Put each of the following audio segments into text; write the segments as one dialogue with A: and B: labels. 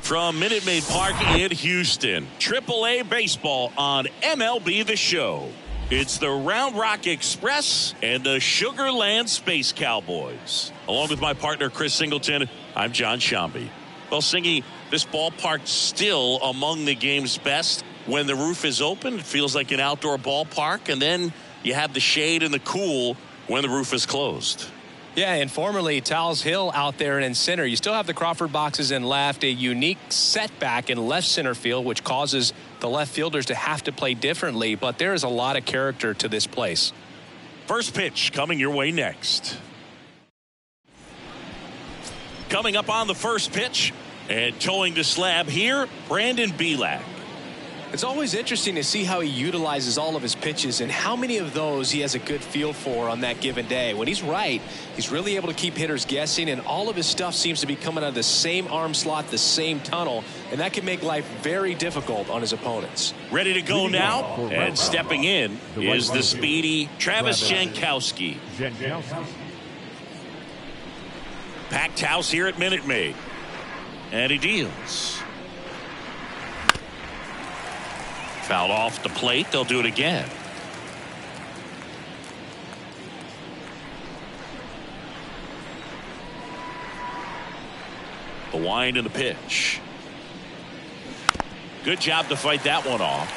A: From Minute Maid Park in Houston, AAA baseball on MLB The Show. It's the Round Rock Express and the Sugar Land Space Cowboys. Along with my partner, Chris Singleton, I'm John Shambi. Well, Singy, this ballpark's still among the game's best. When the roof is open, it feels like an outdoor ballpark, and then you have the shade and the cool when the roof is closed.
B: Yeah, and formerly Towles Hill out there in center. You still have the Crawford boxes in left, a unique setback in left center field, which causes the left fielders to have to play differently, but there is a lot of character to this place.
A: First pitch coming your way next. Coming up on the first pitch and towing the slab here, Brandon Belak.
B: It's always interesting to see how he utilizes all of his pitches and how many of those he has a good feel for on that given day. When he's right, he's really able to keep hitters guessing, and all of his stuff seems to be coming out of the same arm slot, the same tunnel, and that can make life very difficult on his opponents.
A: Ready to go now, and stepping in is the speedy Travis Jankowski. Packed house here at Minute Maid, and he deals. Fouled off the plate. They'll do it again. The wind and the pitch. Good job to fight that one off.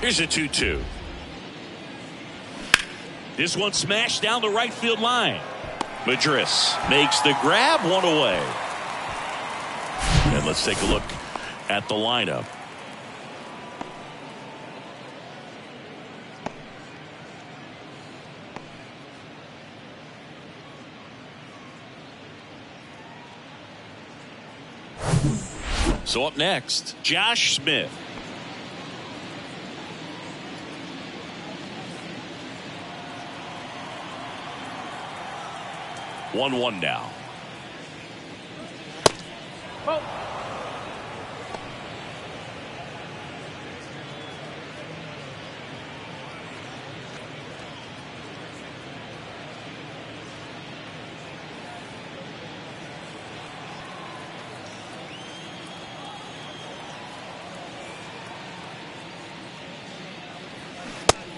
A: Here's a 2-2. This one smashed down the right field line. Madris makes the grab, one away. And let's take a look at the lineup. So up next, Josh Smith. One now. Oh.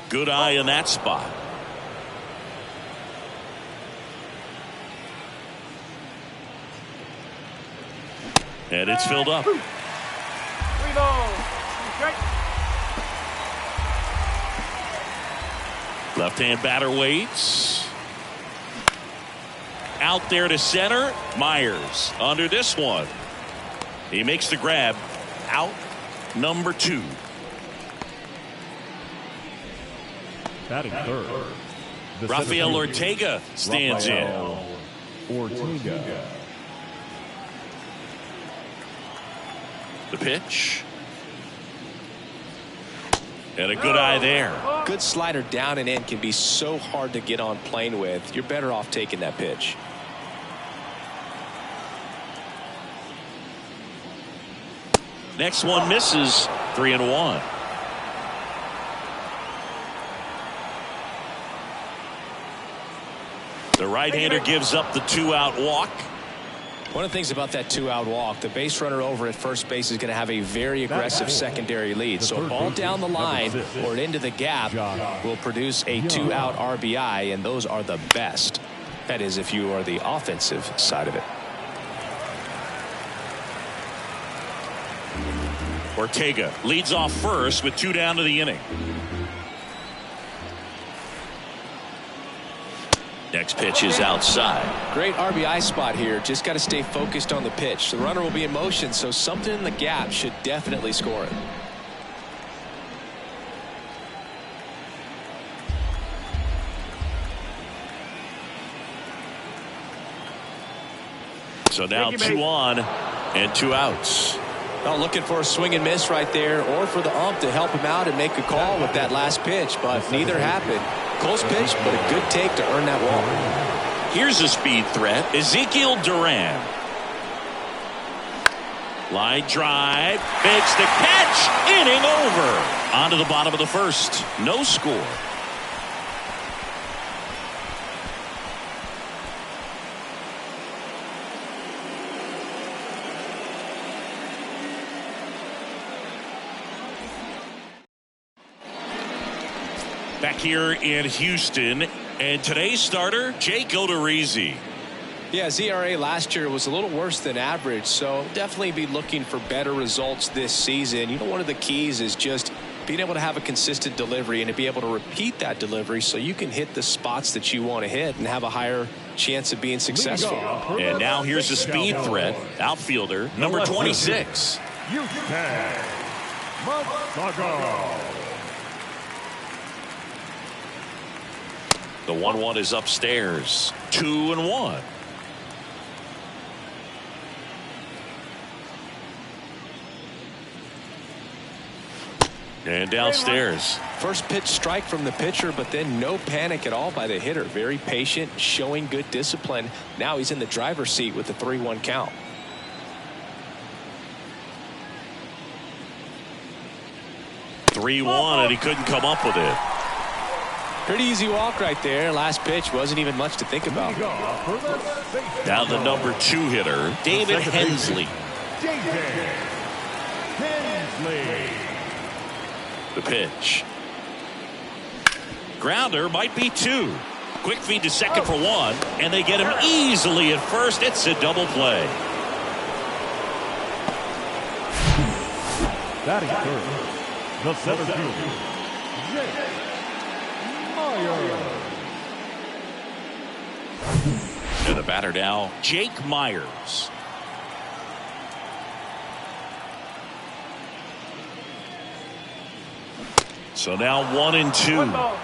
A: Good eye in that spot. And it's filled up. Left-hand batter waits. Out there to center. Myers under this one. He makes the grab. Out number 2.
C: Batting third.
A: Rafael Ortega stands in.
C: Ortega.
A: The pitch. And a good eye there.
B: Good slider down and in can be so hard to get on plane with. You're better off taking that pitch.
A: Next one misses. 3-1. The right-hander gives up the 2-out walk.
B: One of the things about that 2-out walk, the base runner over at first base is going to have a very aggressive secondary lead. So a ball down the line or into the gap will produce a 2-out RBI, and those are the best. That is, if you are the offensive side of it.
A: Ortega leads off first with 2 down to the inning. Next pitch is outside.
B: Great RBI spot here. Just got to stay focused on the pitch. The runner will be in motion, so something in the gap should definitely score it.
A: So now 2 on and 2 outs.
B: Well, looking for a swing and miss right there, or for the ump to help him out and make a call with that last pitch, but neither happened. Close pitch, but a good take to earn that walk.
A: Here's a speed threat, Ezekiel Duran. Line drive, makes the catch, inning over. On to the bottom of the first, no score. Back here in Houston, and today's starter, Jake Odorizzi.
B: Yeah, ZRA last year was a little worse than average, so definitely be looking for better results this season. You know, one of the keys is just being able to have a consistent delivery and to be able to repeat that delivery so you can hit the spots that you want to hit and have a higher chance of being successful.
A: And now here's a speed threat, outfielder, number 26. The 1-1 is upstairs. 2-1. And downstairs.
B: First pitch strike from the pitcher, but then no panic at all by the hitter. Very patient, showing good discipline. Now he's in the driver's seat with the 3-1 count.
A: And he couldn't come up with it.
B: Pretty easy walk right there. Last pitch wasn't even much to think about.
A: Now the number 2 hitter, David Hensley. The pitch. Grounder might be 2. Quick feed to second for 1, and they get him easily at first. It's a double play.
C: Batting third, the center fielder, Jake Myers.
A: And the batter now, Jake Myers. So now 1-2.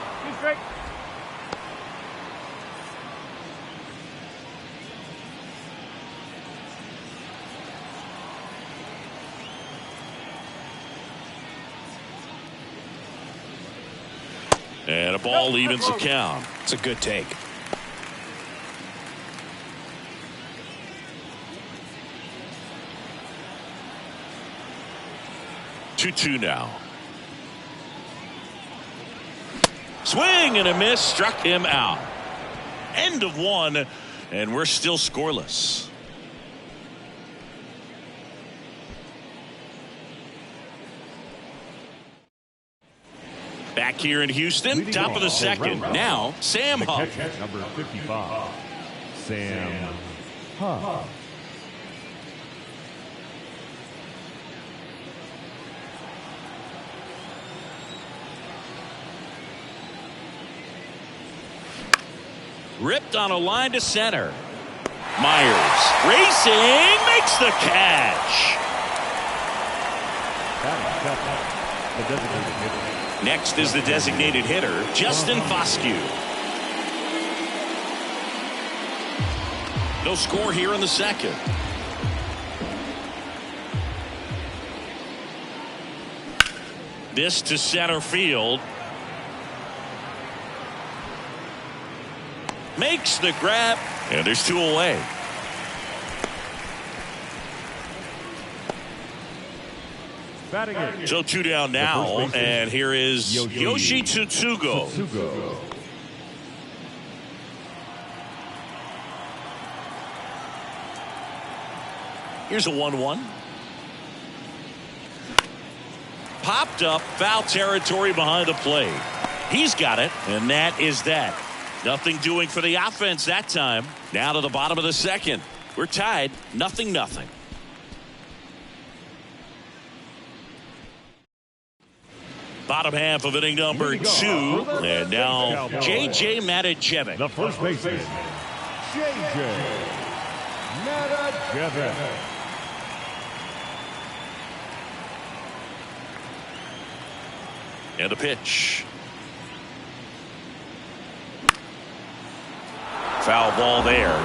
A: And a ball evens the count.
B: It's a good take.
A: Two now. Swing and a miss, struck him out. End of 1, and we're still scoreless. Back here in Houston, top of the second. Now, Sam Huff.
C: Number 55, Sam Huff.
A: Ripped on a line to center. Myers racing, makes the catch. Next is the designated hitter, Justin Foscue. No score here in the second. This to center field. Makes the grab, and there's 2 away. So 2 down now, and here is Yoshi Tsutsugo. Here's a 1-1. Popped up, foul territory behind the plate. He's got it, and that is that. Nothing doing for the offense that time. Now to the bottom of the second. We're tied, 0-0. Bottom half of inning number 2. And now J.J. Matijevic.
C: The first baseman, J.J. Matijevic.
A: And a pitch. Foul ball there.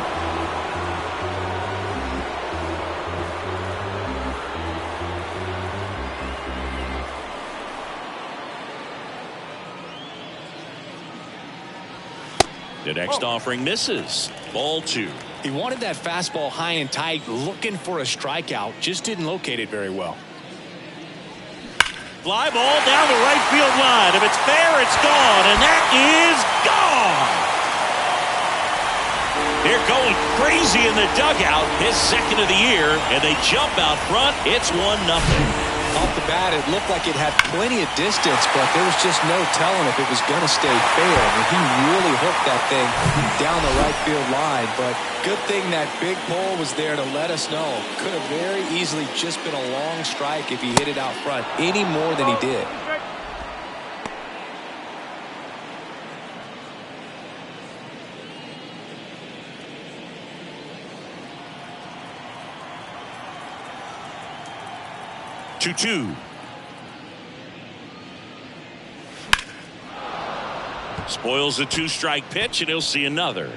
A: The next offering misses. Ball 2.
B: He wanted that fastball high and tight, looking for a strikeout. Just didn't locate it very well.
A: Fly ball down the right field line. If it's there, it's gone. And that is gone. They're going crazy in the dugout. His second of the year. And they jump out front. It's 1-0.
B: Off the bat, it looked like it had plenty of distance, but there was just no telling if it was going to stay fair. I mean, he really hooked that thing down the right field line, but good thing that big pole was there to let us know. Could have very easily just been a long strike if he hit it out front any more than he did.
A: Two. Spoils a 2-strike pitch, and he'll see another.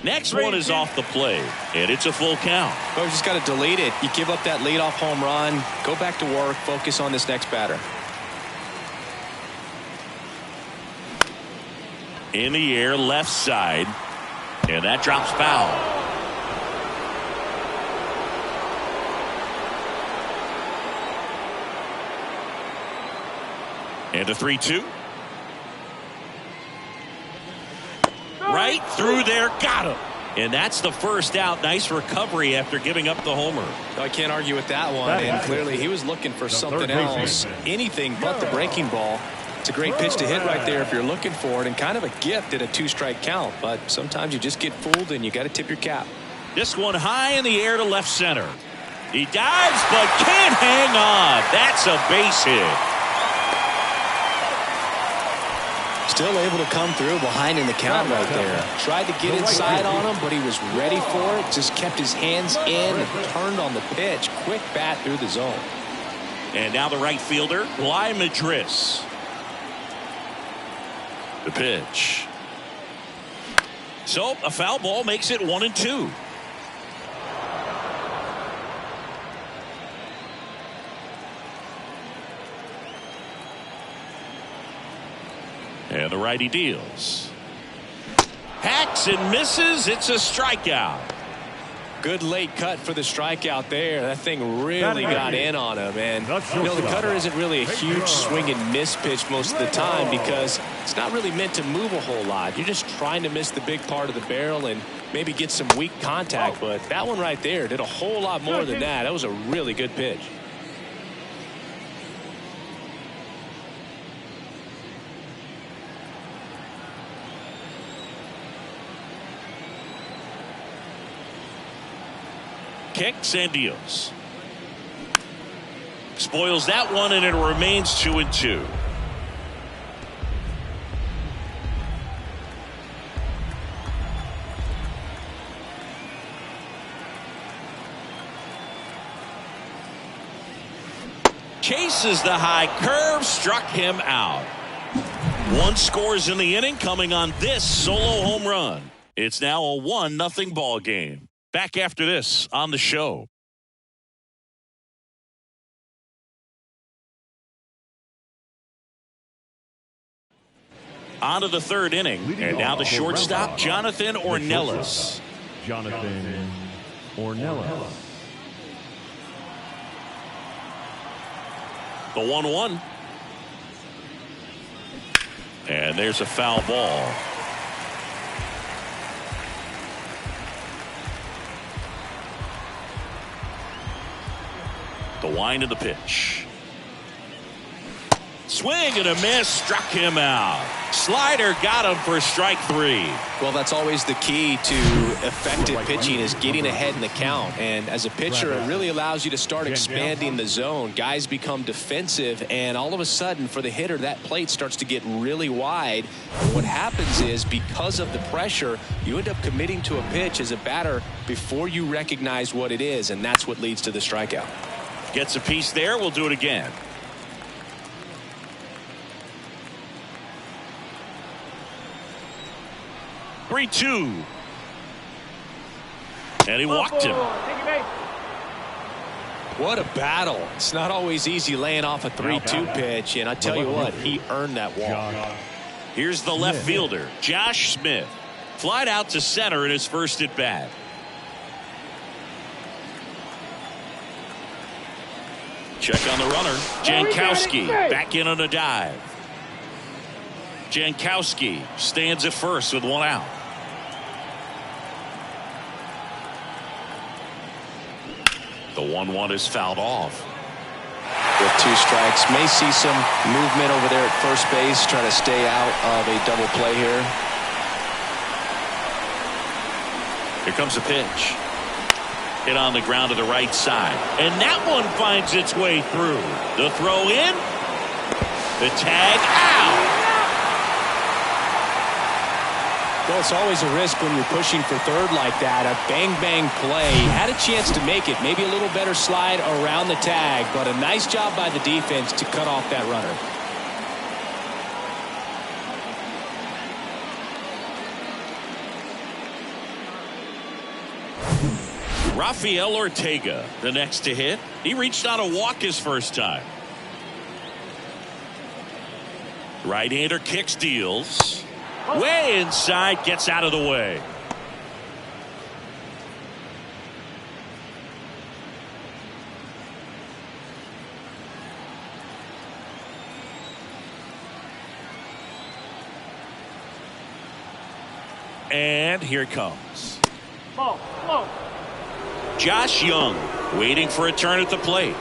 A: Next one is off the plate, and it's a full count.
B: Well, you just got to delete it. You give up that leadoff home run, go back to work, focus on this next batter.
A: In the air, left side, and that drops foul. And a 3-2. Right through there, got him. And that's the first out. Nice recovery after giving up the homer.
B: I can't argue with that one, and clearly he was looking for something else, anything but the breaking ball. It's a great pitch to hit right there if you're looking for it, and kind of a gift at a 2-strike count, but sometimes you just get fooled and you got to tip your cap.
A: This one high in the air to left center. He dives but can't hang on. That's a base hit.
B: Still able to come through behind in the count right there. Tried to get inside on him, but he was ready for it. Just kept his hands in and turned on the pitch. Quick bat through the zone.
A: And now the right fielder, Bly Madris. The pitch. So a foul ball makes it 1-2. And the righty deals. Hacks and misses. It's a strikeout.
B: Good late cut for the strikeout there. That thing really got in on him. And, you know, the cutter isn't really a huge swing and miss pitch most of the time because it's not really meant to move a whole lot. You're just trying to miss the big part of the barrel and maybe get some weak contact. But that one right there did a whole lot more than that. That was a really good pitch.
A: Kicks and deals. Spoils that one, and it remains 2-2. Chases the high curve, struck him out. One scores in the inning, coming on this solo home run. It's now a 1-0 ball game. Back after this on the show. On to the third inning. And now the shortstop, Jonathan Ornelas.
C: Jonathan Ornelas.
A: The 1-1. And there's a foul ball. The wind of the pitch. Swing and a miss, struck him out. Slider got him for strike 3.
B: Well, that's always the key to effective pitching is getting ahead in the count. And as a pitcher, it really allows you to start expanding the zone. Guys become defensive, and all of a sudden, for the hitter, that plate starts to get really wide. And what happens is, because of the pressure, you end up committing to a pitch as a batter before you recognize what it is, and that's what leads to the strikeout.
A: Gets a piece there. We'll do it again. Three-two. And he walked him.
B: What a battle. It's not always easy laying off a 3-2 pitch, and I tell you what, he earned that walk.
A: Here's the left fielder, Josh Smith. Flied out to center in his first at bat. Check on the runner. Jankowski back in on a dive. Jankowski stands at first with one out. The 1-1 is fouled off.
B: With 2 strikes, may see some movement over there at first base, trying to stay out of a double play here.
A: Here comes a pitch. Hit on the ground to the right side. And that one finds its way through. The throw in. The tag out.
B: Well, it's always a risk when you're pushing for third like that. A bang-bang play. Had a chance to make it. Maybe a little better slide around the tag, but a nice job by the defense to cut off that runner.
A: Rafael Ortega, the next to hit. He reached on a walk his first time. Right-hander kicks, deals. Way inside, gets out of the way. And here it comes. Josh Young waiting for a turn at the plate.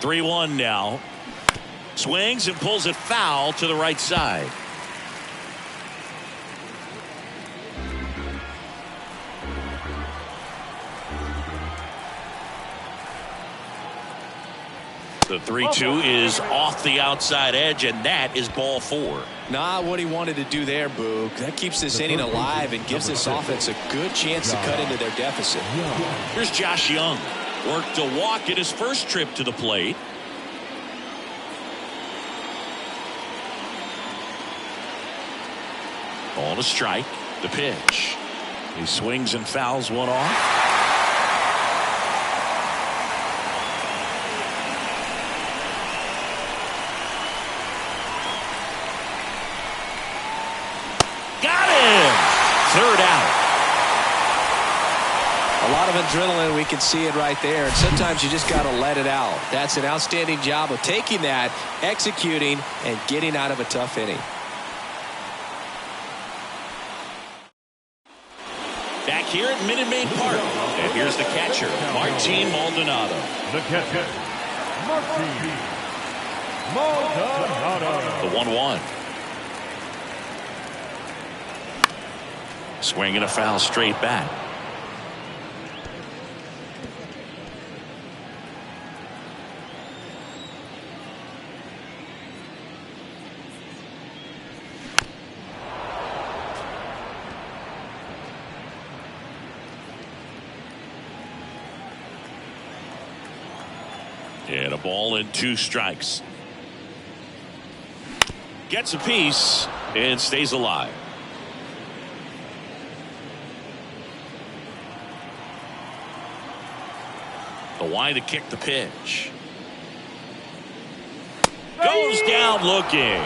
A: (3-1) now. Swings and pulls it foul to the right side. The 3-2 is off the outside edge, and that is ball 4.
B: Not what he wanted to do there, Boog. That keeps this inning alive and gives this offense a good chance to cut into their deficit.
A: Here's Josh Young. Worked a walk at his first trip to the plate. Ball to strike. The pitch. He swings and fouls one off. Third out.
B: A lot of adrenaline. We can see it right there. And sometimes you just got to let it out. That's an outstanding job of taking that, executing, and getting out of a tough inning.
A: Back here at Minute Maid Park. And here's the catcher, Martin Maldonado.
C: The catcher, Martin Maldonado.
A: The 1-1. Swing and a foul straight back. And a ball and 2 strikes. Gets a piece and stays alive. The wide to kick the pitch. Goes down looking.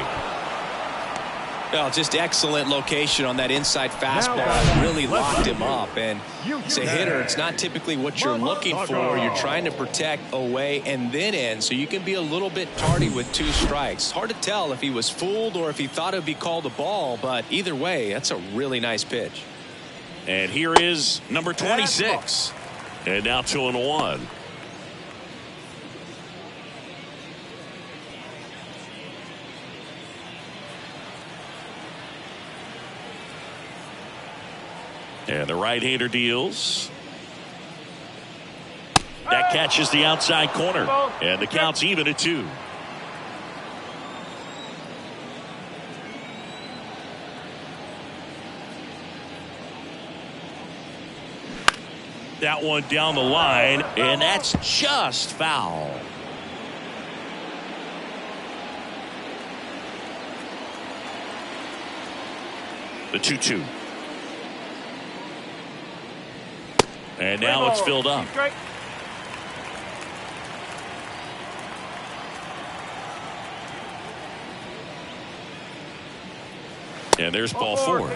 B: Well, just excellent location on that inside fastball. Really locked him up. And as a hitter, it's not typically what you're looking for. You're trying to protect away and then in, so you can be a little bit tardy with 2 strikes. Hard to tell if he was fooled or if he thought it would be called a ball, but either way, that's a really nice pitch.
A: And here is number 26. And now 2-1. And the right-hander deals. That catches the outside corner. And the count's even at 2. That one down the line, and that's just foul. The 2-2. And now it's filled up. And there's ball 4.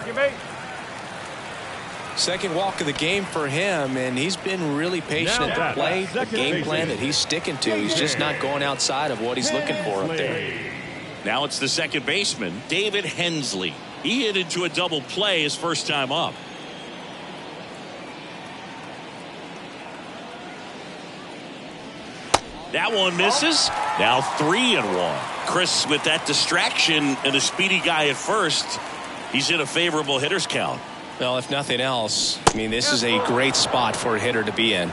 B: Second walk of the game for him, and he's been really patient at the plate. The game plan that he's sticking to. He's just not going outside of what he's looking for up there.
A: Now it's the second baseman, David Hensley. He hit into a double play his first time up. That one misses. Now 3-1. Chris, with that distraction and a speedy guy at first, he's in a favorable hitter's count.
B: Well, if nothing else, I mean, this is a great spot for a hitter to be in.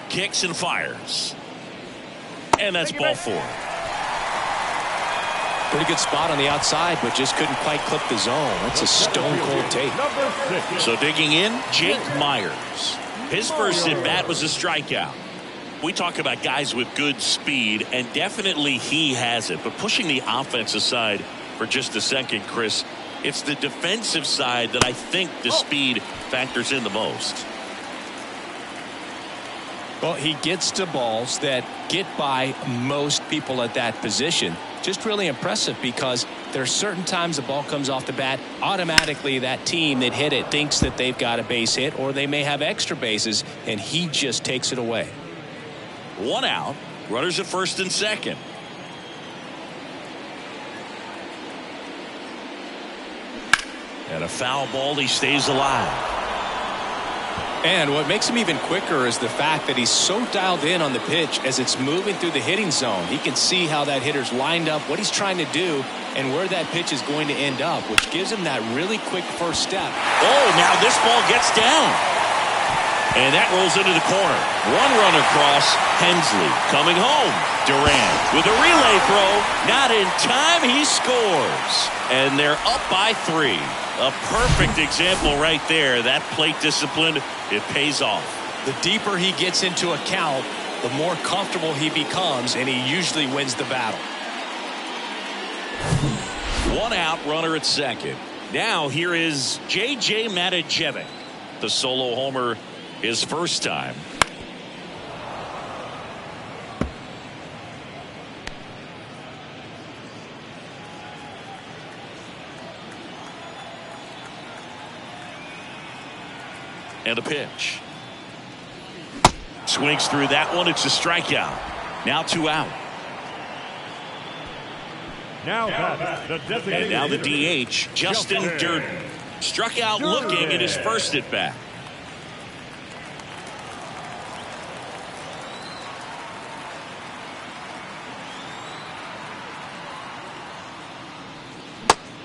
A: Kicks and fires. And that's ball 4.
B: Pretty good spot on the outside, but just couldn't quite clip the zone. That's a stone-cold take.
A: So digging in, Jake Myers. His first at-bat was a strikeout. We talk about guys with good speed, and definitely he has it. But pushing the offense aside for just a second, Chris, it's the defensive side that I think the speed factors in the most.
B: Well, he gets to balls that get by most people at that position. Just really impressive because there are certain times the ball comes off the bat, automatically that team that hit it thinks that they've got a base hit, or they may have extra bases, and he just takes it away.
A: 1 out. Runners at first and second. And a foul ball. He stays alive.
B: And what makes him even quicker is the fact that he's so dialed in on the pitch as it's moving through the hitting zone. He can see how that hitter's lined up, what he's trying to do, and where that pitch is going to end up, which gives him that really quick first step.
A: Oh, now this ball gets down. And that rolls into the corner. 1 run across. Hensley coming home. Durant with a relay throw. Not in time. He scores. And they're up by 3. A perfect example right there. That plate discipline, it pays off.
B: The deeper he gets into a count, the more comfortable he becomes, and he usually wins the battle.
A: 1 out, runner at second. Now here is J.J. Matijevic. The solo homer his first time. And a pitch. Swings through that one. It's a strikeout. Now 2 out. And now the DH, Justin Durden. Struck out looking at his first at bat.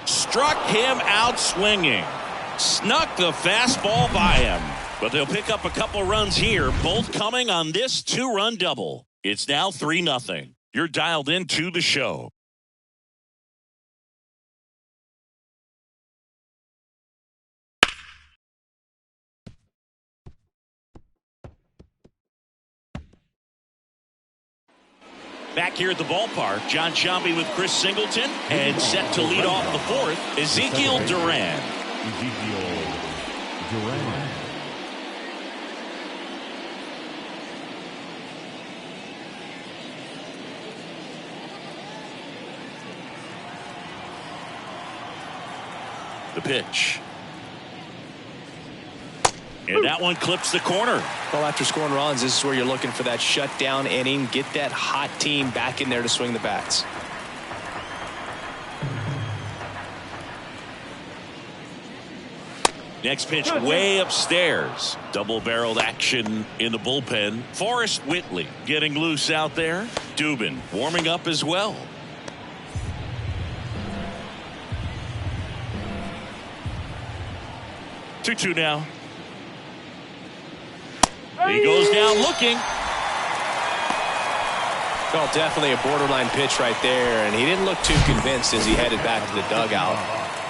A: Struck him out swinging. Snuck the fastball by him. But they'll pick up a couple runs here, both coming on this 2-run double. It's now 3-0. You're dialed into the show. Back here at the ballpark, John Sciambi with Chris Singleton, and set to lead off the 4th, Ezekiel Duran. The pitch. And that one clips the corner.
B: Well, after scoring runs, this is where you're looking for that shutdown inning. Get that hot team back in there to swing the bats.
A: Next pitch way upstairs. Double-barreled action in the bullpen. Forrest Whitley getting loose out there. Dubin warming up as well. Two now. He goes down looking.
B: Well, definitely a borderline pitch right there, and he didn't look too convinced as he headed back to the dugout.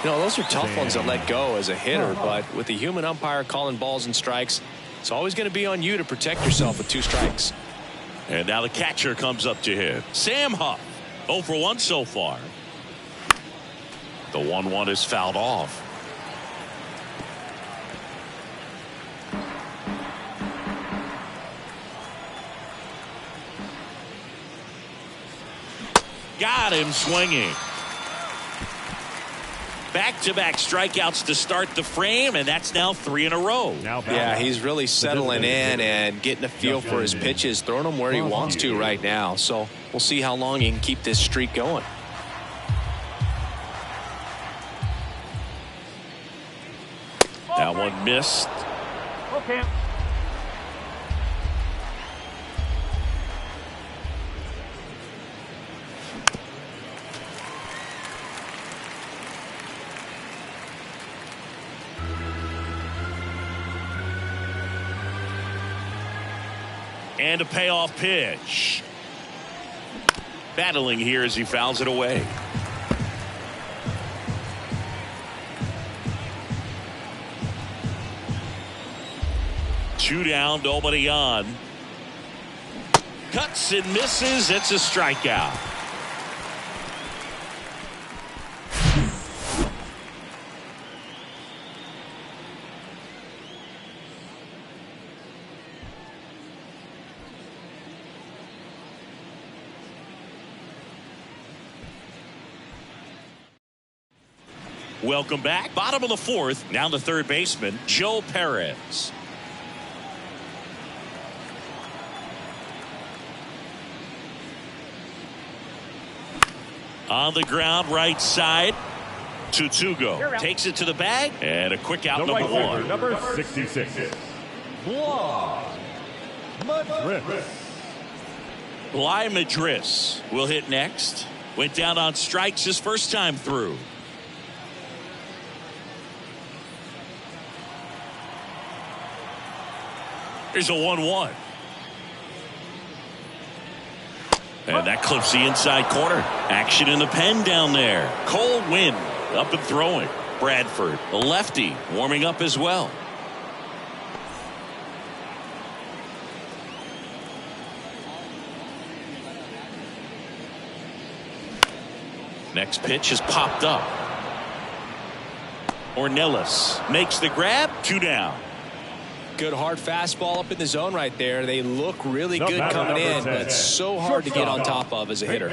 B: You know, those are tough ones to let go as a hitter, but with the human umpire calling balls and strikes, It's always going to be on you to protect yourself with 2 strikes.
A: And now the catcher comes up to hit. Sam Huff, 0 for 1 so far. The 1-1 is fouled off. Got him swinging. Back-to-back strikeouts to start the frame, and that's now 3 in a row.
B: Yeah, he's really settling in and getting a feel for his pitches, throwing them where he wants to right now. So we'll see how long he can keep this streak going.
A: That one missed.
C: Okay.
A: And a payoff pitch. Battling here as he fouls it away. Two down, nobody on. Cuts and misses. It's a strikeout. Welcome back. Bottom of the 4th. Now the third baseman, Joe Perez. On the ground, right side. Tutugo takes it to the bag. And a quick out, number 1.
C: Number 66. Bly Madris.
A: Bly Madris will hit next. Went down on strikes his first time through. Here's a 1-1. And that clips the inside corner. Action in the pen down there. Cold wind up and throwing. Bradford, the lefty, warming up as well. Next pitch has popped up. Ornelas makes the grab. 2 down.
B: Good hard fastball up in the zone right there. They look really good coming in, but it's so hard to get on top of as a hitter.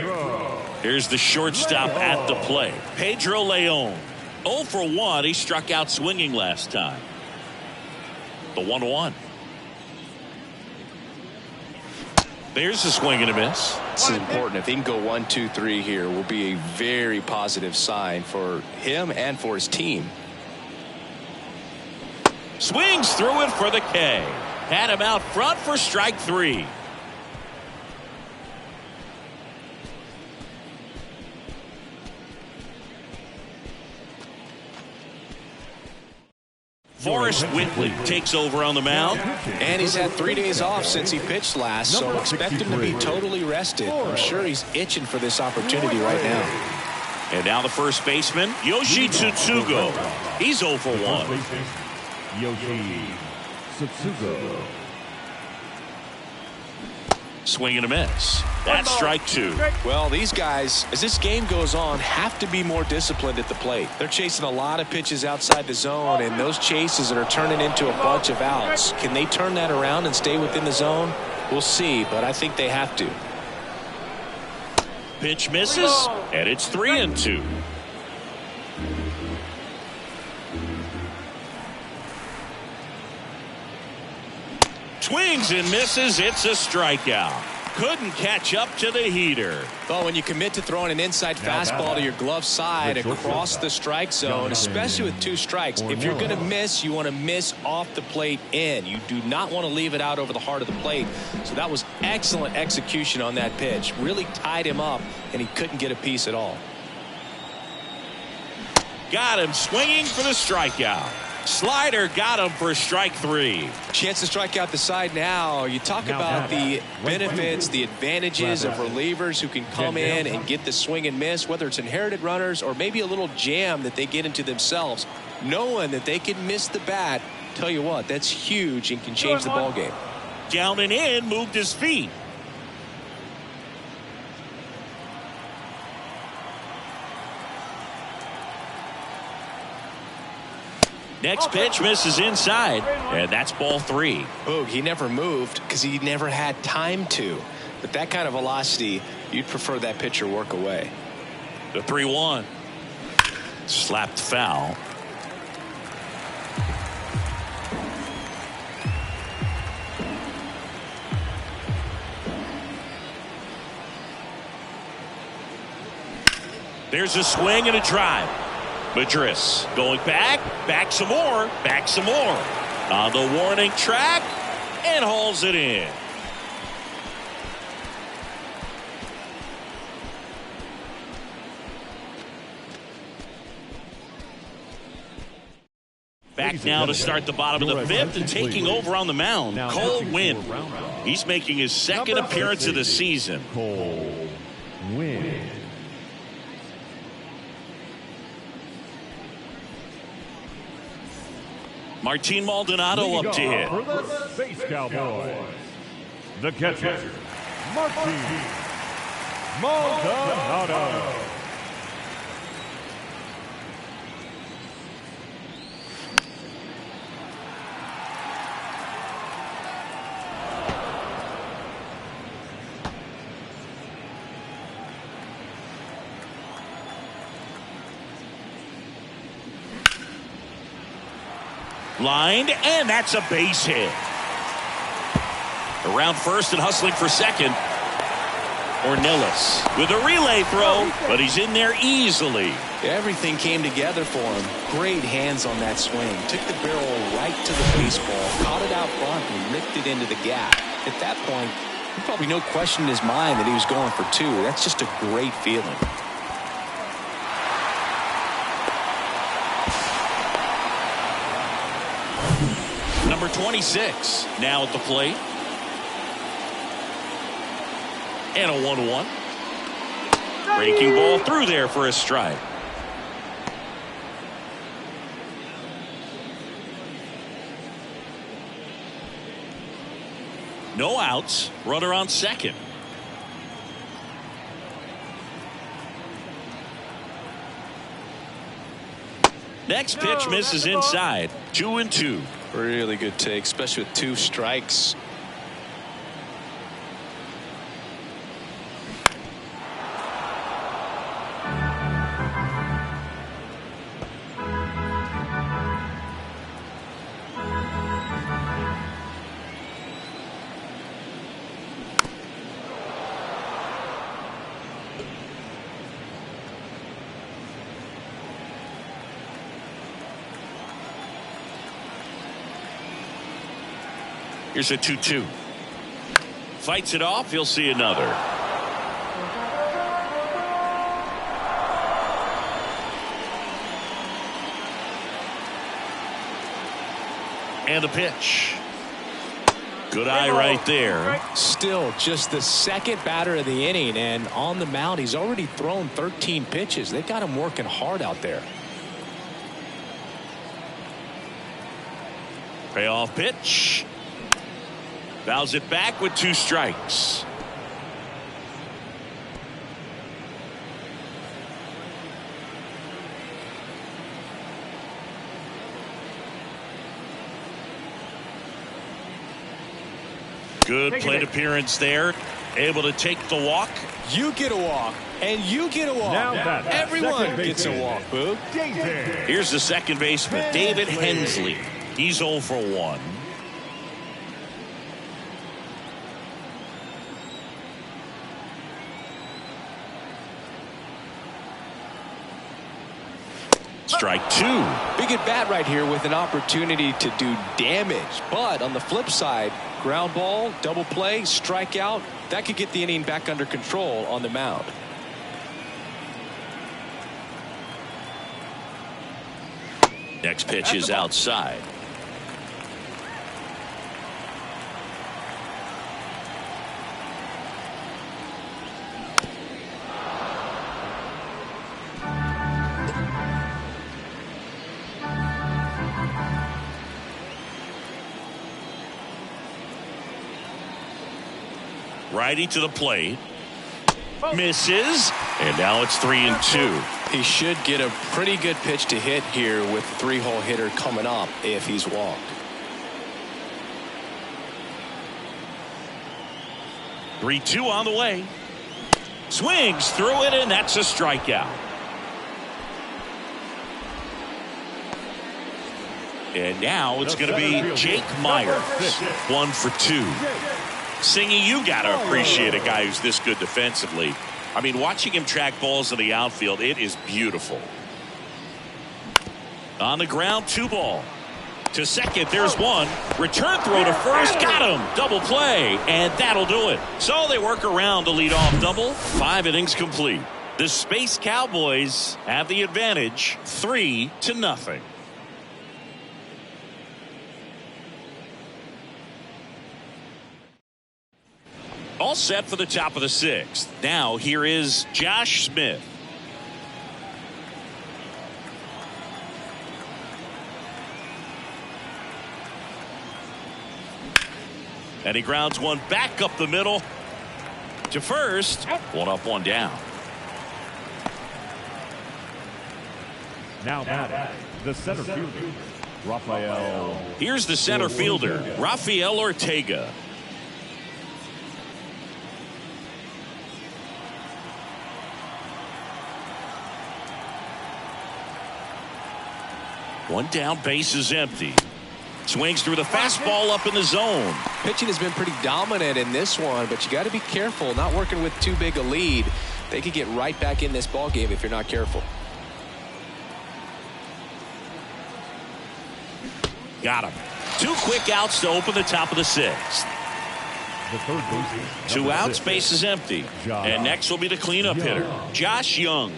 A: Here's the shortstop at the plate. Pedro Leon. 0 for 1. He struck out swinging last time. The 1-1. There's a swing and a miss.
B: This is important. If he can go 1, 2, 3 here, will be a very positive sign for him and for his team.
A: Swings through it for the K. Had him out front for strike 3. Forrest Whitley takes over on the mound.
B: And he's had 3 days off since he pitched last, so expect him to be totally rested. I'm sure he's itching for this opportunity right now.
A: And now the first baseman, Yoshi Tsutsugo. He's 0 for 1.
C: Yoshi Tsutsugo.
A: Swing and a miss. That's strike 2.
B: Well, these guys, as this game goes on, have to be more disciplined at the plate. They're chasing a lot of pitches outside the zone, and those chases are turning into a bunch of outs. Can they turn that around and stay within the zone? We'll see, but I think they have to.
A: Pitch misses, and it's 3-2. Swings and misses. It's a strikeout. Couldn't catch up to the heater.
B: Well, when you commit to throwing an inside fastball to your glove side across the strike zone, especially with 2 strikes, if you're going to miss, you want to miss off the plate in. You do not want to leave it out over the heart of the plate. So that was excellent execution on that pitch. Really tied him up, and he couldn't get a piece at all.
A: Got him swinging for the strikeout. Slider got him for strike 3.
B: Chance to strike out the side now. You talk about the benefits, the advantages of relievers who can come in and get the swing and miss, whether it's inherited runners or maybe a little jam that they get into themselves, knowing that they can miss the bat Tell you what, that's huge and can change the ball game.
A: Down and in, moved his feet. Next pitch misses inside, and that's ball 3.
B: Boog, he never moved because he never had time to. But that kind of velocity, you'd prefer that pitcher work away.
A: The 3-1. Slapped foul. There's a swing and a drive. Madris going back some more, on the warning track, and hauls it in. Back now to start the bottom of the 5th and taking over on the mound, Cole Winn. He's making his second appearance of the season.
C: Cole Winn.
A: Martin Maldonado up to hit.
C: For the Space Cowboys, the catcher, Martin Maldonado.
A: Lined, and that's a base hit. Around first and hustling for second. Ornelas with a relay throw, but he's in there easily.
B: Everything came together for him. Great hands on that swing. Took the barrel right to the baseball, caught it out front, and ripped it into the gap. At that point, there's probably no question in his mind that he was going for 2. That's just a great feeling.
A: Number 26 now at the plate. And a 1-1. Breaking ball through there for a strike. No outs. Runner on second. Next pitch misses inside. 2-2.
B: Really good take, especially with 2 strikes.
A: Here's a 2-2. Fights it off. He'll see another. And a pitch. Good eye right there.
B: Still just the second batter of the inning, and on the mound he's already thrown 13 pitches. They've got him working hard out there.
A: Payoff pitch. Fouls it back with 2 strikes. Good plate appearance there. Able to take the walk.
B: You get a walk, and you get a walk.
C: Now that's
B: Everyone gets a walk, Boog.
A: Here's the second baseman, David Hensley. He's 0 for 1. Strike 2.
B: Big at bat right here with an opportunity to do damage. But on the flip side, ground ball, double play, strikeout, that could get the inning back under control on the mound.
A: Next pitch is outside. Righty to the plate. Misses. And now it's 3-2.
B: He should get a pretty good pitch to hit here with the 3-hole hitter coming up if he's walked.
A: 3-2 on the way. Swings through it, and that's a strikeout. And now it's going to be Jake Myers. 1 for 2. Singy, you got to appreciate a guy who's this good defensively. I mean, watching him track balls in the outfield, it is beautiful. On the ground, 2 ball. To second, there's 1. Return throw to first, got him. Double play, and that'll do it. So they work around the leadoff double. 5 innings complete. The Space Cowboys have the advantage, 3-0. All set for the top of the 6th. Now here is Josh Smith. And he grounds one back up the middle to first. 1 up, 1 down.
C: Now batting, the center fielder, Rafael.
A: Here's the center fielder, Rafael Ortega. One down, base is empty. Swings through the fastball up in the zone.
B: Pitching has been pretty dominant in this one, but you got to be careful not working with too big a lead. They could get right back in this ball game if you're not careful.
A: Got him. 2 quick outs to open the top of the 6th.
C: The third baseman,
A: 2 outs, base is empty. And next will be the cleanup hitter, Josh Young.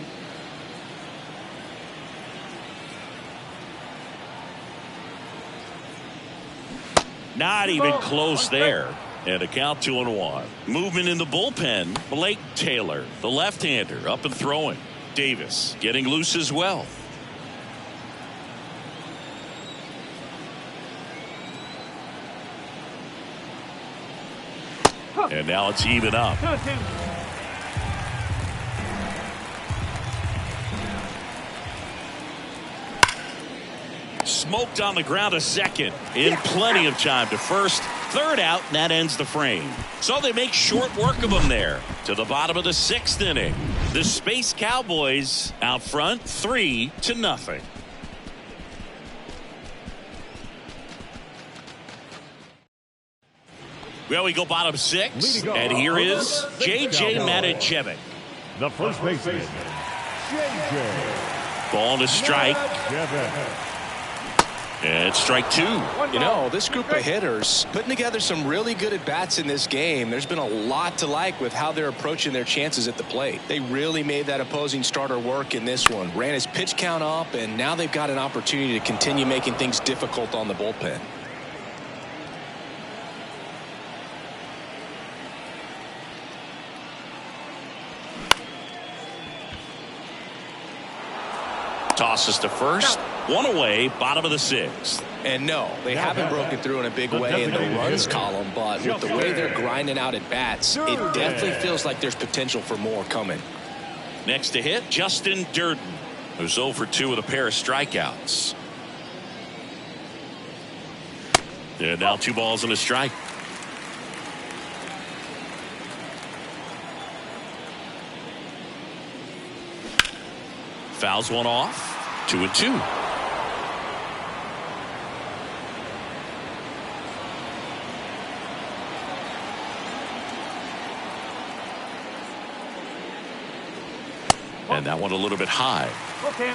A: Not even close there. And a count 2-1. Movement in the bullpen. Blake Taylor, the left-hander, up and throwing. Davis getting loose as well. And now it's even up. Smoked on the ground to second. In plenty of time to first. 3rd out, and that ends the frame. So they make short work of them there. To the bottom of the 6th inning. The Space Cowboys out front 3-0. Well, we go bottom 6, and here is J.J. Matijevic.
C: The first baseman, J.J.
A: Ball to strike. And it's strike 2.
B: You know, this group of hitters putting together some really good at-bats in this game. There's been a lot to like with how they're approaching their chances at the plate. They really made that opposing starter work in this one. Ran his pitch count up, and now they've got an opportunity to continue making things difficult on the bullpen.
A: Tosses to first. 1 away, bottom of the 6th.
B: And no, they haven't broken through in a big way in the runs column, but with the way they're grinding out at bats, it definitely feels like there's potential for more coming.
A: Next to hit, Justin Durden, who's 0 for 2 with a pair of strikeouts. And now 2 balls and a strike. Fouls one off. 2-2. And that one a little bit high.
C: Okay.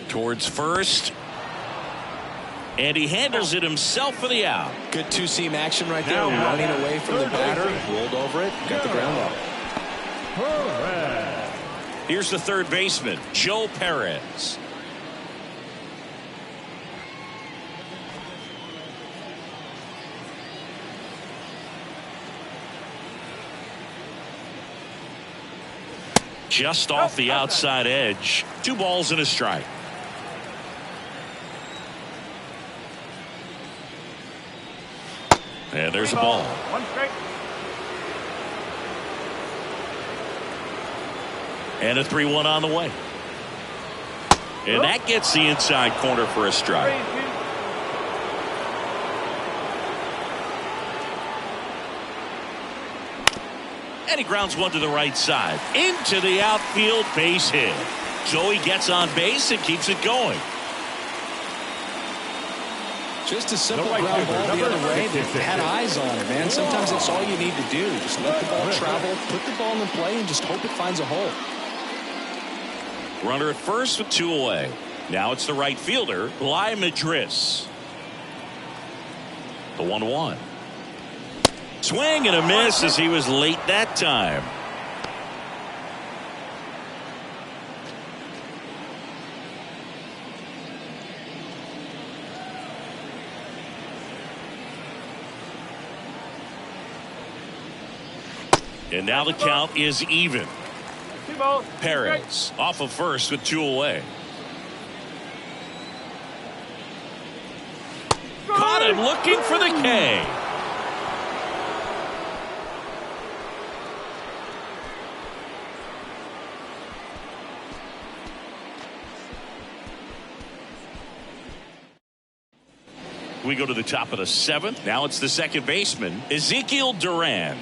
A: Towards first. And he handles it himself for the out.
B: Good two-seam action right there. Running away from the batter. Rolled over it. Got the ground out.
A: Here's the third baseman, Joe Perez. Just off the outside edge. 2 balls and a strike. And there's a ball.
C: One strike.
A: And a 3-1 on the way. And that gets the inside corner for a strike. And he grounds one to the right side. Into the outfield, base hit. So he gets on base and keeps it going.
B: Just a simple ground ball the other way that had eyes on it, man. Sometimes that's all you need to do. Just let the ball travel, put the ball in play, and just hope it finds a hole.
A: Runner at first with 2 away. Now it's the right fielder, Bly Madris. The 1-1. Swing and a miss as he was late that time. And now the count is even. Perez off of first with 2 away. Caught him looking for the K. We go to the top of the 7th. Now it's the second baseman, Ezekiel Duran.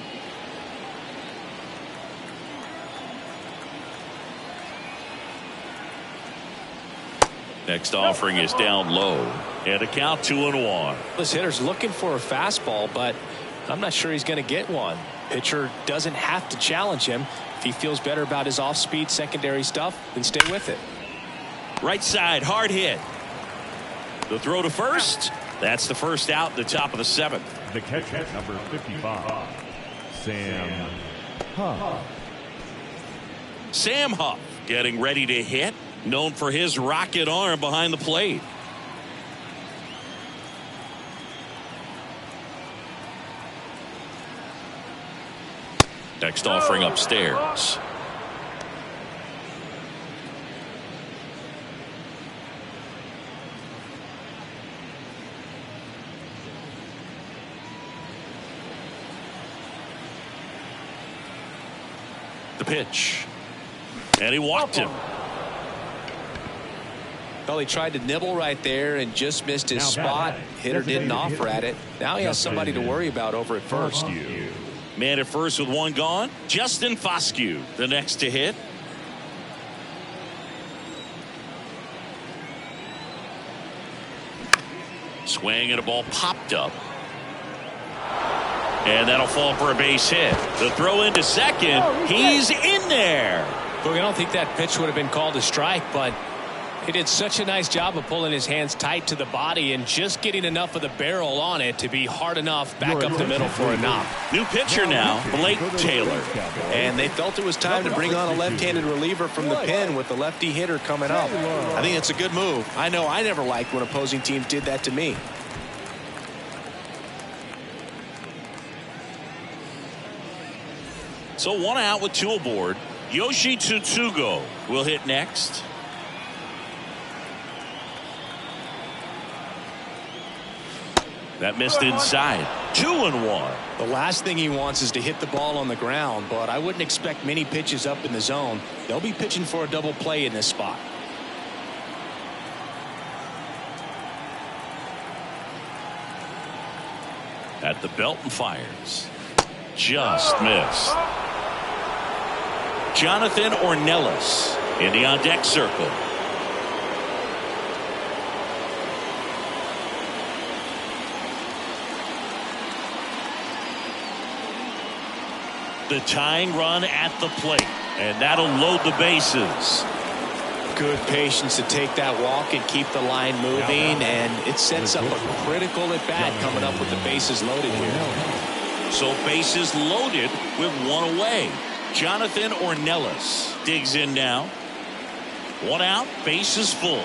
A: Next offering is down low. And a count 2-1.
B: This hitter's looking for a fastball, but I'm not sure he's going to get one. Pitcher doesn't have to challenge him. If he feels better about his off-speed secondary stuff, then stay with it.
A: Right side, hard hit. The throw to first. That's the first out in the top of the 7th.
C: The catcher, number 55, Sam Huff.
A: Sam Huff getting ready to hit. Known for his rocket arm behind the plate. Next offering upstairs. The pitch. And he walked him.
B: Well, he tried to nibble right there and just missed his spot. Hitter didn't offer at it. Now he has somebody to worry about over at first.
A: Man at first with 1 gone. Justin Foscue, the next to hit. Swing and a ball popped up. And that'll fall for a base hit. The throw into second. He's in there.
B: Look, I don't think that pitch would have been called a strike, but he did such a nice job of pulling his hands tight to the body and just getting enough of the barrel on it to be hard enough back up the middle for a knock.
A: New pitcher now, Blake Taylor.
B: And they felt it was time to bring on a left-handed reliever from the pen with the lefty hitter coming up. I think it's a good move. I know I never liked when opposing teams did that to me.
A: So 1 out with 2 aboard. Yoshi Tsutsugo will hit next. That missed inside. 2-1.
B: The last thing he wants is to hit the ball on the ground, but I wouldn't expect many pitches up in the zone. They'll be pitching for a double play in this spot.
A: At the belt and fires. Just missed. Jonathan Ornelas in the on-deck circle. The tying run at the plate, and that'll load the bases.
B: Good patience to take that walk and keep the line moving, and it sets up a critical at-bat coming up with the bases loaded here.
A: So bases loaded with 1 away. Jonathan Ornelas digs in now. 1 out, bases full.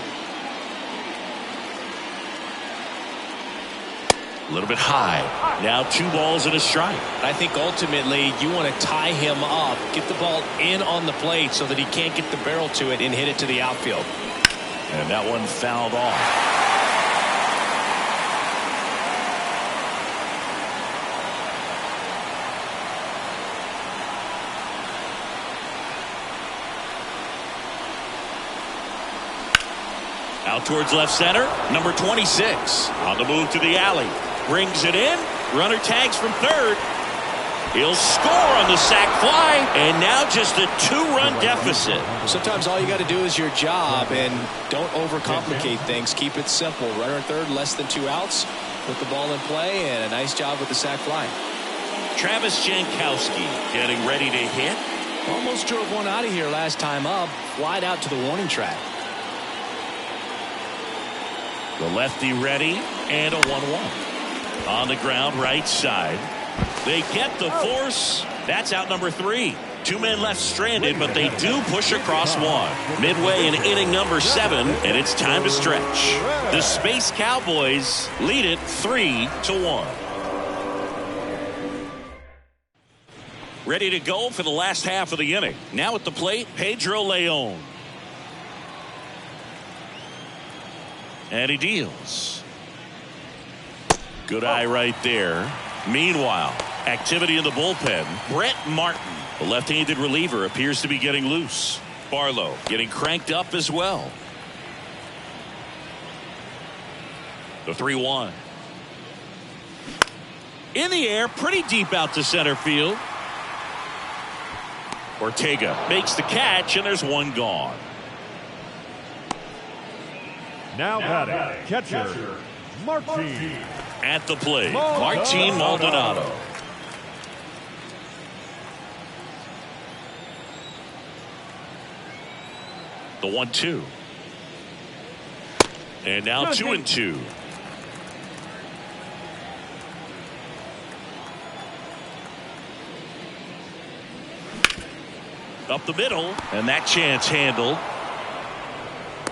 A: A little bit high. Now 2 balls and a strike.
B: I think ultimately you want to tie him up, get the ball in on the plate so that he can't get the barrel to it and hit it to the outfield.
A: And that one fouled off. Out towards left center, number 26. On the move to the alley. Brings it in. Runner tags from third. He'll score on the sac fly, and now just a 2-run deficit.
B: Sometimes all you got to do is your job, and don't overcomplicate things. Keep it simple. Runner at third, less than 2 outs. Put the ball in play, and a nice job with the sac fly.
A: Travis Jankowski getting ready to hit.
B: Almost drove one out of here last time up. Flied out to the warning track.
A: The lefty ready, and a 1-1. On the ground, right side. They get the force. That's out number 3. 2 men left stranded, but they do push across one. Midway in inning number 7, and it's time to stretch. The Space Cowboys lead it 3-1. Ready to go for the last half of the inning. Now at the plate, Pedro Leon. And he deals. Good eye right there. Meanwhile, activity in the bullpen. Brett Martin, the left-handed reliever, appears to be getting loose. Barlow getting cranked up as well. The 3-1. In the air, pretty deep out to center field. Ortega makes the catch, and there's one gone.
C: Now batting, catcher, Martin.
A: At the plate, Martin Maldonado. The 1-2. And now 2-2. Up the middle, and that chance handled.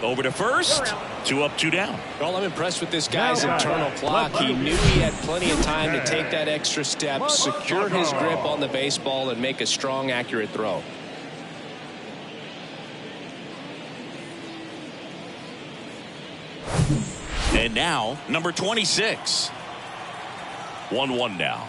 A: Over to first. 2 up, 2 down.
B: Well, I'm impressed with this guy's internal clock. He knew he had plenty of time to take that extra step, secure his grip on the baseball, and make a strong, accurate throw.
A: And now, number 26. 1-1 now.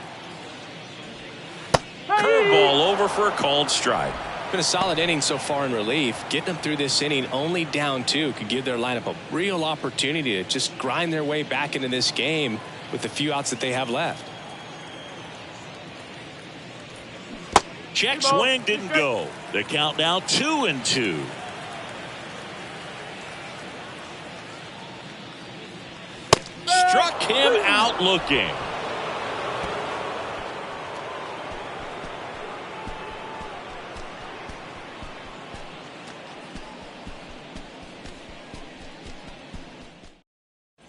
A: Curveball over for a called strike.
B: Been a solid inning so far in relief. Getting them through this inning only down 2 could give their lineup a real opportunity to just grind their way back into this game with the few outs that they have left.
A: Check swing didn't go. The count now 2-2. Struck him out looking.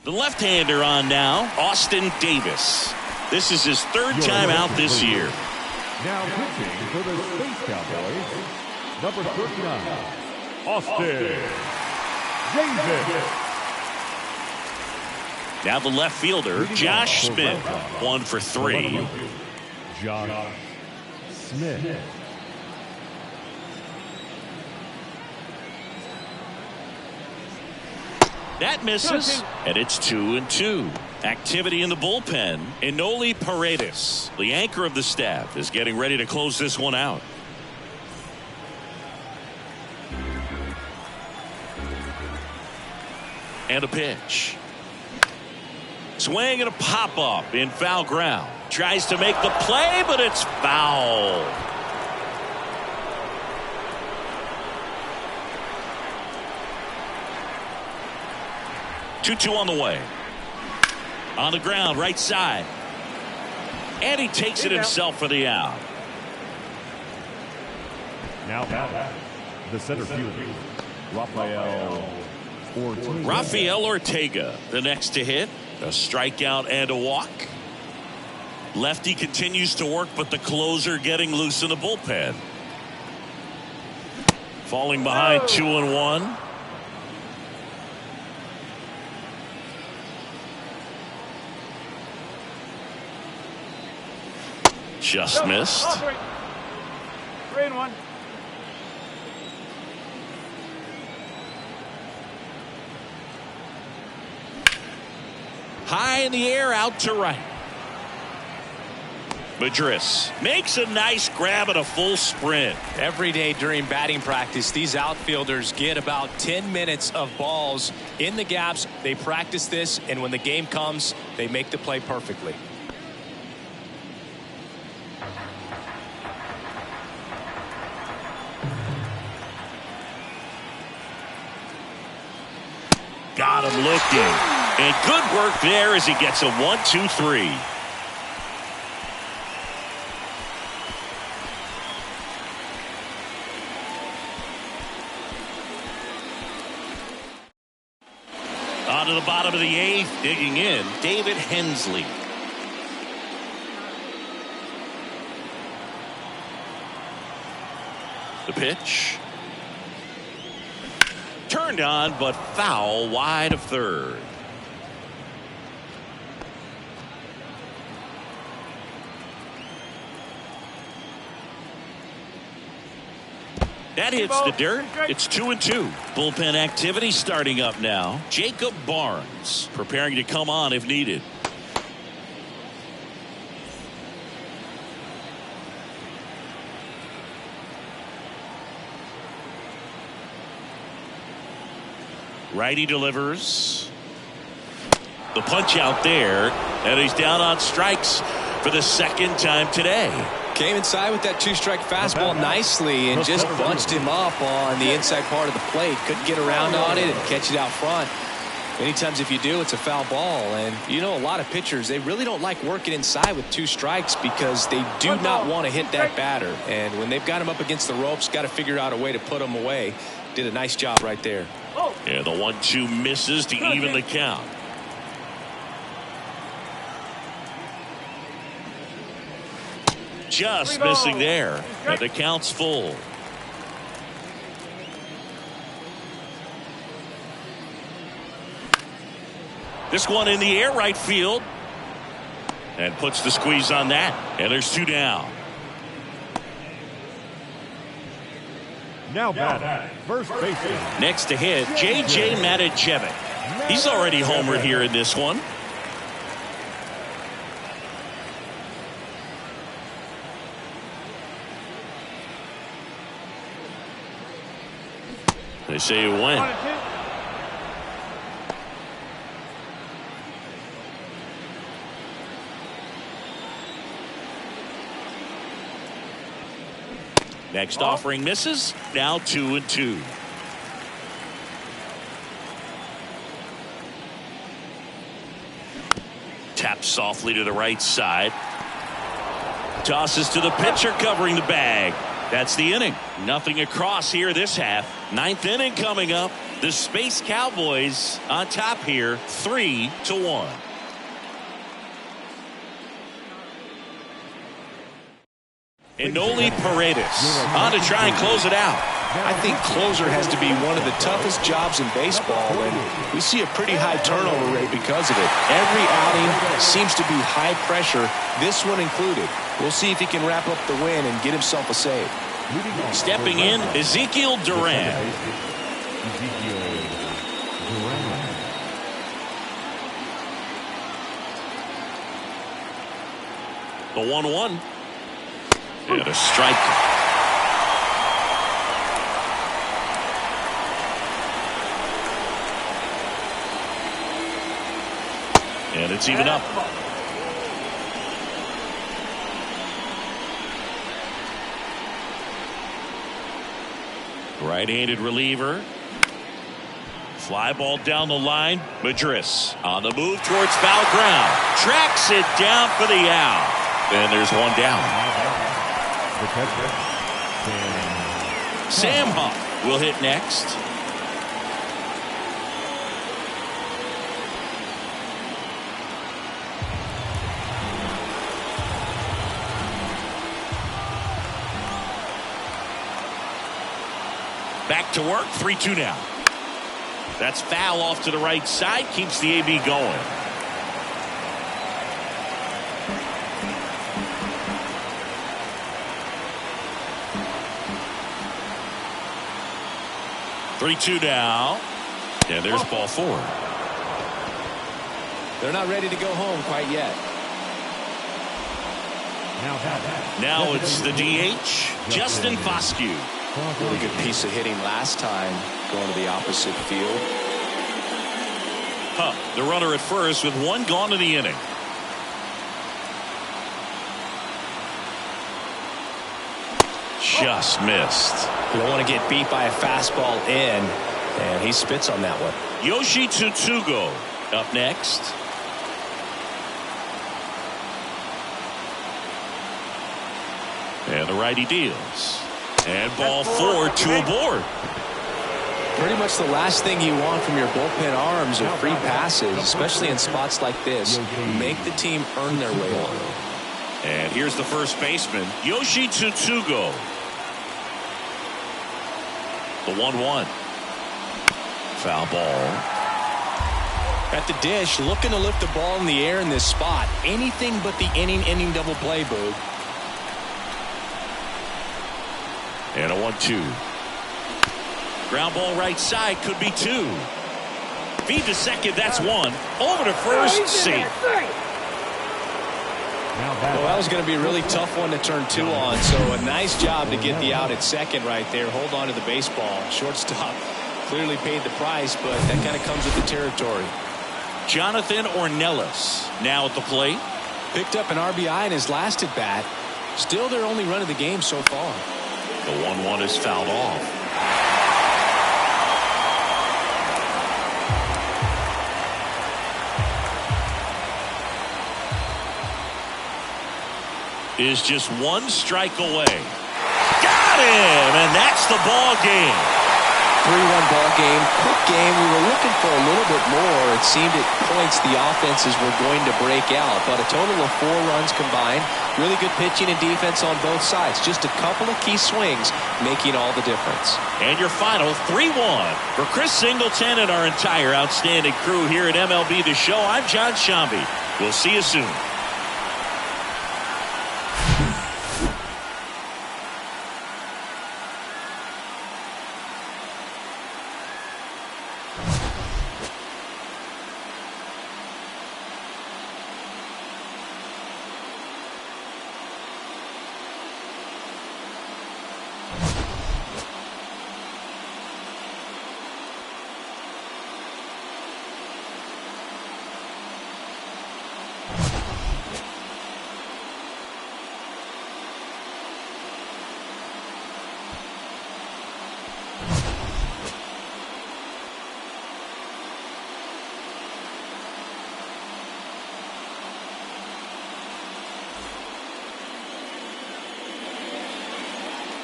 A: The left-hander on now, Austin Davis. This is his 3rd time out this year.
C: Now pitching for the Space Cowboys, number 39, Austin Davis.
A: Now the left fielder, Josh Smith, 1 for 3.
C: Josh Smith.
A: That misses, and it's 2-2. Activity in the bullpen. Enoli Paredes, the anchor of the staff, is getting ready to close this one out. And a pitch. Swing and a pop-up in foul ground. Tries to make the play, but it's foul. Two on the way. On the ground, right side. And he takes it himself for the out.
C: Now batting, the center fielder,
A: Rafael Ortega, the next to hit. A strikeout and a walk. Lefty continues to work, but the closer getting loose in the bullpen. Falling behind 2-1. Just missed.
D: 3-1.
A: High in the air, out to right. Madris makes a nice grab at a full sprint.
B: Every day during batting practice, these outfielders get about 10 minutes of balls in the gaps. They practice this, and when the game comes, they make the play perfectly.
A: Got him looking. And good work there as he gets a 1-2-3. On to the bottom of the eighth, digging in, David Hensley. The pitch. Turned on, but foul wide of third. That hits the dirt. It's 2-2. Bullpen activity starting up now. Jacob Barnes preparing to come on if needed. Righty delivers. The punch out there, and he's down on strikes for the second time today.
B: Came inside with that two-strike fastball nicely and just bunched him up on the inside part of the plate. Couldn't get around on it and catch it out front. Many times if you do, it's a foul ball. And you know, a lot of pitchers, they really don't like working inside with two strikes because they do not want to hit that batter. And when they've got him up against the ropes, got to figure out a way to put him away. Did a nice job right there.
A: Yeah, the 1-2 misses to even the count. Just missing there. And the count's full. This one in the air right field. And puts the squeeze on that. And there's two down.
C: Now batting, first baseman.
A: Next to hit, J.J. Matijevic. He's already homered here in this one. They say it went. Next offering misses. Now 2-2. Taps softly to the right side. Tosses to the pitcher covering the bag. That's the inning. Nothing across here this half. Ninth inning coming up. The Space Cowboys on top here, 3-1. And Noli Paredes on to try and close it out.
B: I think closer has to be one of the toughest jobs in baseball, and we see a pretty high turnover rate because of it. Every outing seems to be high pressure, this one included. We'll see if he can wrap up the win and get himself a save.
A: Stepping in, Ezekiel Duran. The 1-1. And a strike. And it's even up. Right-handed reliever. Fly ball down the line. Madris on the move towards foul ground. Tracks it down for the out. And there's one down. Sam Huff will hit next. Back to work, 3-2 now. That's foul off to the right side, keeps the AB going. Three-two now. And there's ball four.
B: They're not ready to go home quite yet.
A: Now it's the DH, Justin Foscue.
B: Really good piece of hitting last time, going to the opposite field.
A: The runner at first with one gone in the inning. Just missed.
B: You don't want to get beat by a fastball in, and he spits on that one.
A: Yoshi Tsutsugo up next. And the righty deals. And ball 4, 2 aboard.
B: Pretty much the last thing you want from your bullpen arms are free passes, especially in spots like this. Make the team earn their way on.
A: And here's the first baseman, Yoshi Tsutsugo. The 1-1. Foul ball.
B: At the dish, looking to lift the ball in the air in this spot. Anything but the inning double play, Boog.
A: And a 1-2. Ground ball right side, could be 2. Feed to second, that's 1. Over to first, safe.
B: Well, that was going to be a really tough one to turn 2 on, so a nice job to get the out at second right there. Hold on to the baseball. Shortstop clearly paid the price, but that kind of comes with the territory.
A: Jonathan Ornelas now at the plate.
B: Picked up an RBI in his last at bat. Still their only run of the game so far.
A: The 1-1 is fouled off. Is just 1 strike away. Got him, and that's the ball game.
B: 3-1 ball game, quick game. We were looking for a little bit more. It seemed at points the offenses were going to break out, but a total of 4 runs combined. Really good pitching and defense on both sides. Just a couple of key swings making all the difference.
A: And your final 3-1 for Chris Singleton and our entire outstanding crew here at MLB The Show. I'm John Shambi. We'll see you soon.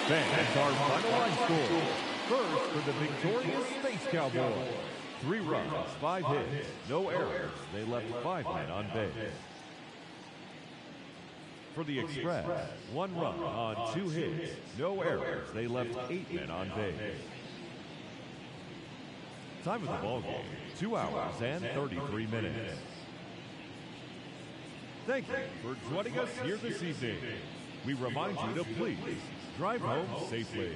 C: Fans, our final line score. First for the victorious Space Cowboys. 3 runs, 5 hits, no errors. They left 5 men on base. For the Express, 1 run on 2 hits, no errors. They left 8 men on base. Time of the ball game, 2 hours and 33 minutes. Thank you for joining us here this evening. We remind you to please drive home safely.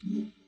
D: Bye.